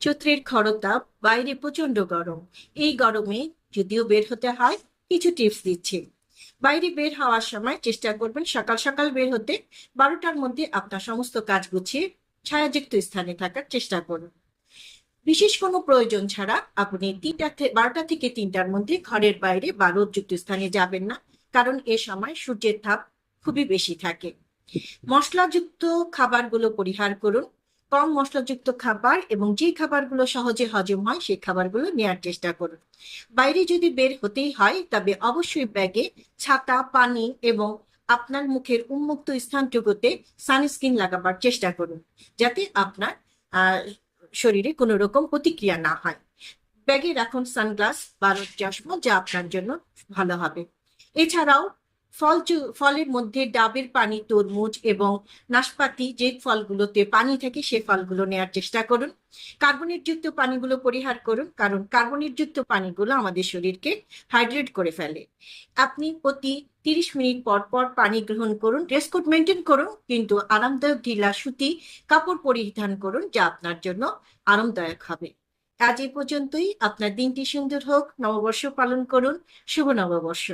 চৈত্রের খরতাপ, বাইরে প্রচন্ড গরম। এই গরমে যদিও বের হতে হয়, কিছু টিপস দিচ্ছি। বাইরে বের হওয়ার সময় চেষ্টা করবেন সকাল সকাল বের হতে। 12টার মধ্যে আপনার সমস্ত কাজ গুছিয়ে ছায়াযুক্ত স্থানে থাকার চেষ্টা করুন। বিশেষ কোনো প্রয়োজন ছাড়া আপনি 12টা থেকে 3টার মধ্যে ঘরের বাইরে বা রোদযুক্ত স্থানে যাবেন না, কারণ এ সময় সূর্যের তাপ খুবই বেশি থাকে। মশলাযুক্ত খাবারগুলো পরিহার করুন। কম মশলাযুক্ত খাবার এবং যে খাবারগুলো সহজে হজম হয় সেই খাবারগুলো নেওয়ার চেষ্টা করুন। বাইরে যদি বের হতেই হয় তবে অবশ্যই ব্যাগে ছাতা, পানি এবং আপনার মুখের উন্মুক্ত স্থানটুকুতে সানস্ক্রিন লাগাবার চেষ্টা করুন, যাতে আপনার আহ শরীরে কোনো রকম প্রতিক্রিয়া না হয়। ব্যাগে রাখুন সানগ্লাস বা চশমা, যা আপনার জন্য ভালো হবে। এছাড়াও ফলের মধ্যে ডাবের পানি, তরমুজ এবং নাশপাতি, যে ফলগুলোতে পানি থাকে সে ফলগুলো নেওয়ার চেষ্টা করুন। কার্বনেট যুক্ত পানিগুলো পরিহার করুন, কারণ কার্বনেট যুক্ত পানিগুলো আমাদের শরীরকে হাইড্রেট করে ফেলে। আপনি প্রতি 30 মিনিট পর পর পানি গ্রহণ করুন। ড্রেস কোড মেনটেন করুন, কিন্তু আরামদায়ক ঢিলা সুতি কাপড় পরিধান করুন, যা আপনার জন্য আরামদায়ক হবে। আজ এই পর্যন্তই। আপনার দিনটি সুন্দর হোক। নববর্ষ পালন করুন। শুভ নববর্ষ।